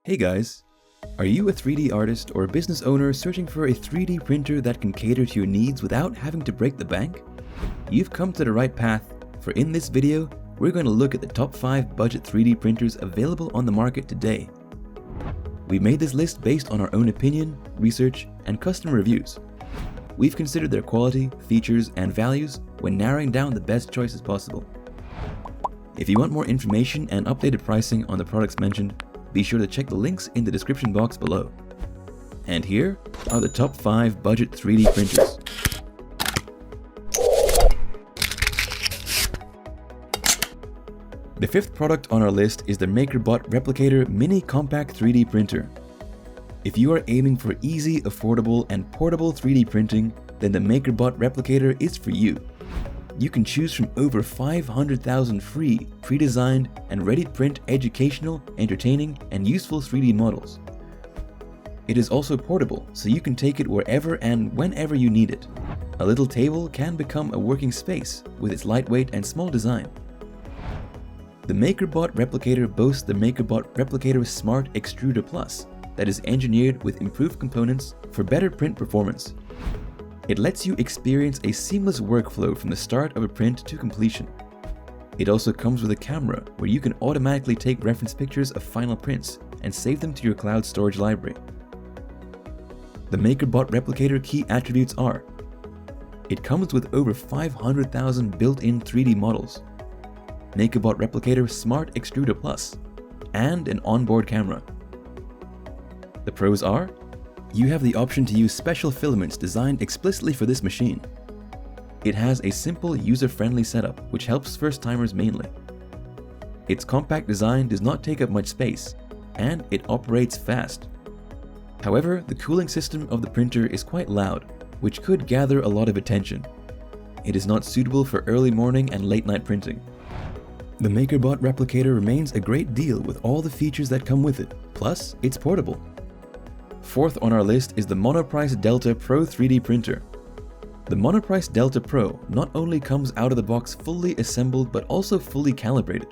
Hey guys, are you a 3D artist or a business owner searching for a 3D printer that can cater to your needs without having to break the bank? You've come to the right path, for in this video, we're going to look at the top 5 budget 3D printers available on the market today. We made this list based on our own opinion, research, and customer reviews. We've considered their quality, features, and values when narrowing down the best choices possible. If you want more information and updated pricing on the products mentioned, be sure to check the links in the description box below. And here are the top 5 budget 3D printers. The 5th product on our list is the MakerBot Replicator Mini Compact 3D Printer. If you are aiming for easy, affordable, and portable 3D printing, then the MakerBot Replicator is for you. You can choose from over 500,000 free, pre-designed, and ready-to-print educational, entertaining, and useful 3D models. It is also portable, so you can take it wherever and whenever you need it. A little table can become a working space with its lightweight and small design. The MakerBot Replicator boasts the MakerBot Replicator Smart Extruder Plus that is engineered with improved components for better print performance. It lets you experience a seamless workflow from the start of a print to completion. It also comes with a camera where you can automatically take reference pictures of final prints and save them to your cloud storage library. The MakerBot Replicator key attributes are: it comes with over 500,000 built-in 3D models, MakerBot Replicator Smart Extruder Plus, and an onboard camera. The pros are: you have the option to use special filaments designed explicitly for this machine. It has a simple, user-friendly setup which helps first-timers mainly. Its compact design does not take up much space, and it operates fast. However, the cooling system of the printer is quite loud, which could gather a lot of attention. It is not suitable for early morning and late night printing. The MakerBot Replicator remains a great deal with all the features that come with it, plus it's portable. 4th on our list is the Monoprice Delta Pro 3D printer. The Monoprice Delta Pro not only comes out of the box fully assembled but also fully calibrated.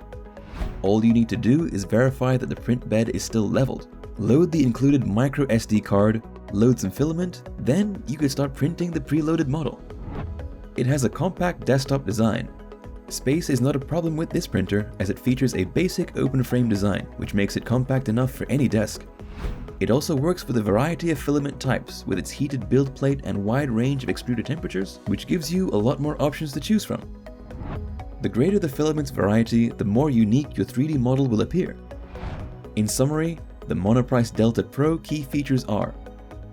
All you need to do is verify that the print bed is still leveled, load the included micro SD card, load some filament, then you can start printing the preloaded model. It has a compact desktop design. Space is not a problem with this printer as it features a basic open frame design which makes it compact enough for any desk. It also works with a variety of filament types with its heated build plate and wide range of extruder temperatures, which gives you a lot more options to choose from. The greater the filament's variety, the more unique your 3D model will appear. In summary, the Monoprice Delta Pro key features are: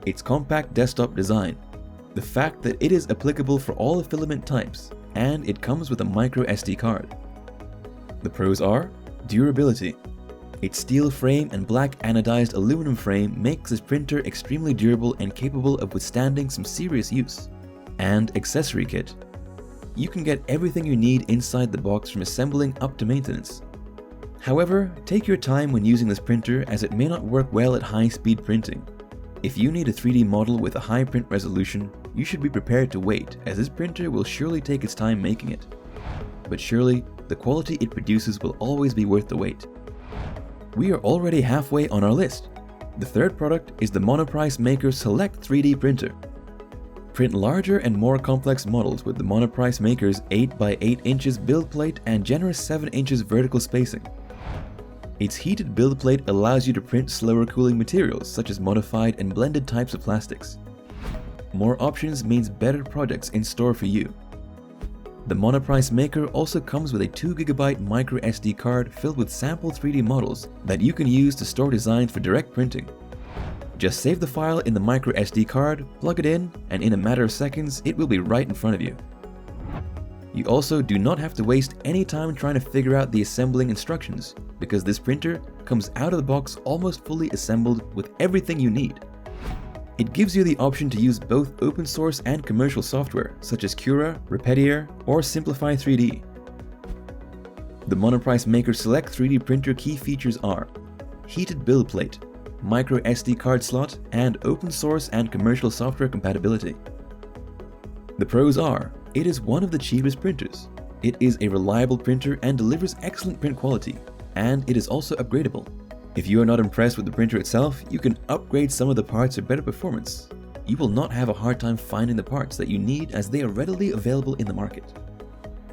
its compact desktop design, the fact that it is applicable for all the filament types, and it comes with a micro SD card. The pros are: durability. Its steel frame and black anodized aluminum frame makes this printer extremely durable and capable of withstanding some serious use. And accessory kit. You can get everything you need inside the box from assembling up to maintenance. However, take your time when using this printer as it may not work well at high-speed printing. If you need a 3D model with a high print resolution, you should be prepared to wait, as this printer will surely take its time making it. But surely, the quality it produces will always be worth the wait. We are already halfway on our list. The 3rd product is the Monoprice Maker Select 3D printer. Print larger and more complex models with the Monoprice Maker's 8x8 inches build plate and generous 7 inches vertical spacing. Its heated build plate allows you to print slower cooling materials such as modified and blended types of plastics. More options means better projects in store for you. The Monoprice Maker also comes with a 2GB micro SD card filled with sample 3D models that you can use to store designs for direct printing. Just save the file in the micro SD card, plug it in, and in a matter of seconds, it will be right in front of you. You also do not have to waste any time trying to figure out the assembling instructions, because this printer comes out of the box almost fully assembled with everything you need. It gives you the option to use both open source and commercial software such as Cura, Replicator, or Simplify 3D. The Monoprice Maker Select 3D printer key features are: heated build plate, micro SD card slot, and open source and commercial software compatibility. The pros are: it is one of the cheapest printers, it is a reliable printer and delivers excellent print quality, and it is also upgradable. If you are not impressed with the printer itself, you can upgrade some of the parts for better performance. You will not have a hard time finding the parts that you need as they are readily available in the market.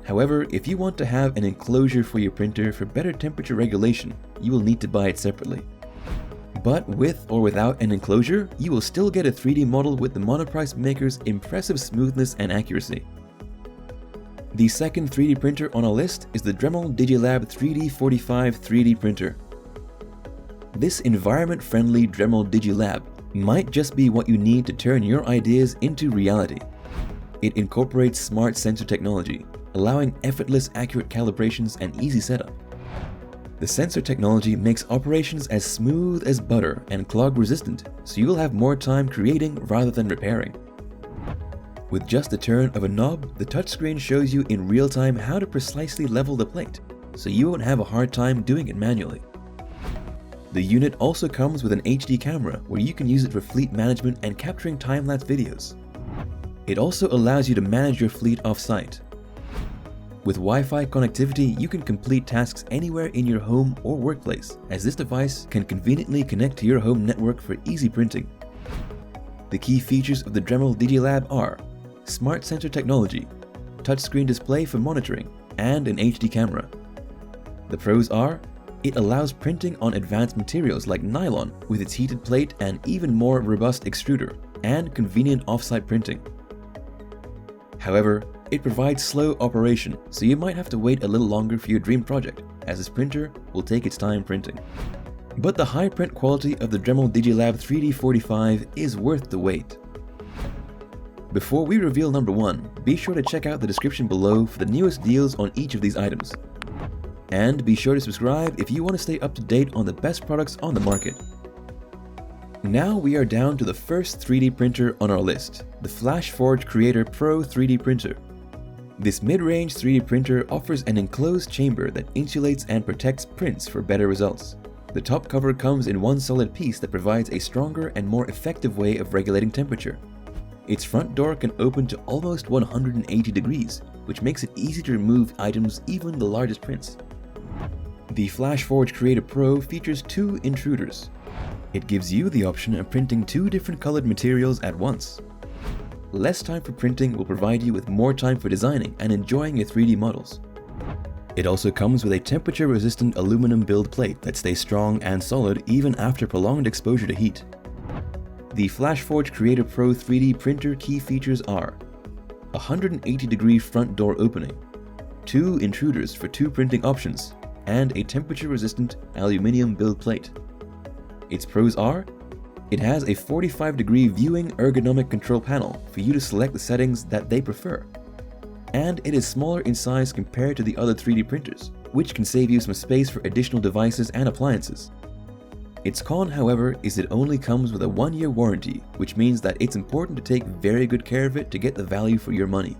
However, if you want to have an enclosure for your printer for better temperature regulation, you will need to buy it separately. But with or without an enclosure, you will still get a 3D model with the Monoprice maker's impressive smoothness and accuracy. The second 3D printer on our list is the Dremel DigiLab 3D45 3D printer. This environment-friendly Dremel DigiLab might just be what you need to turn your ideas into reality. It incorporates smart sensor technology, allowing effortless accurate calibrations and easy setup. The sensor technology makes operations as smooth as butter and clog resistant, so you'll have more time creating rather than repairing. With just the turn of a knob, the touchscreen shows you in real time how to precisely level the plate, so you won't have a hard time doing it manually. The unit also comes with an HD camera where you can use it for fleet management and capturing time-lapse videos. It also allows you to manage your fleet off-site. With Wi-Fi connectivity, you can complete tasks anywhere in your home or workplace, as this device can conveniently connect to your home network for easy printing. The key features of the Dremel DigiLab are smart sensor technology, touchscreen display for monitoring, and an HD camera. The pros are, it allows printing on advanced materials like nylon with its heated plate and even more robust extruder, and convenient off-site printing. However, it provides slow operation, so you might have to wait a little longer for your dream project, as this printer will take its time printing. But the high print quality of the Dremel DigiLab 3D45 is worth the wait. Before we reveal number 1, be sure to check out the description below for the newest deals on each of these items. And be sure to subscribe if you want to stay up to date on the best products on the market. Now we are down to the first 3D printer on our list, the FlashForge Creator Pro 3D printer. This mid-range 3D printer offers an enclosed chamber that insulates and protects prints for better results. The top cover comes in one solid piece that provides a stronger and more effective way of regulating temperature. Its front door can open to almost 180 degrees, which makes it easy to remove items even the largest prints. The FlashForge Creator Pro features 2 intruders. It gives you the option of printing 2 different colored materials at once. Less time for printing will provide you with more time for designing and enjoying your 3D models. It also comes with a temperature-resistant aluminum build plate that stays strong and solid even after prolonged exposure to heat. The FlashForge Creator Pro 3D printer key features are a 180-degree front door opening, 2 intruders for 2 printing options, and a temperature-resistant aluminum build plate. Its pros are, it has a 45-degree viewing ergonomic control panel for you to select the settings that they prefer. And it is smaller in size compared to the other 3D printers, which can save you some space for additional devices and appliances. Its con, however, is it only comes with a 1-year warranty, which means that it's important to take very good care of it to get the value for your money.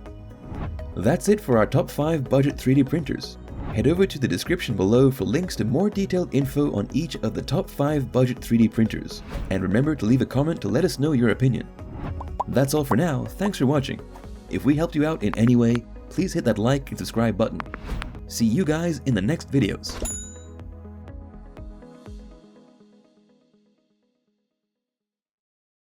That's it for our top 5 budget 3D printers. Head over to the description below for links to more detailed info on each of the top 5 budget 3D printers. And remember to leave a comment to let us know your opinion. That's all for now, thanks for watching. If we helped you out in any way, please hit that like and subscribe button. See you guys in the next videos.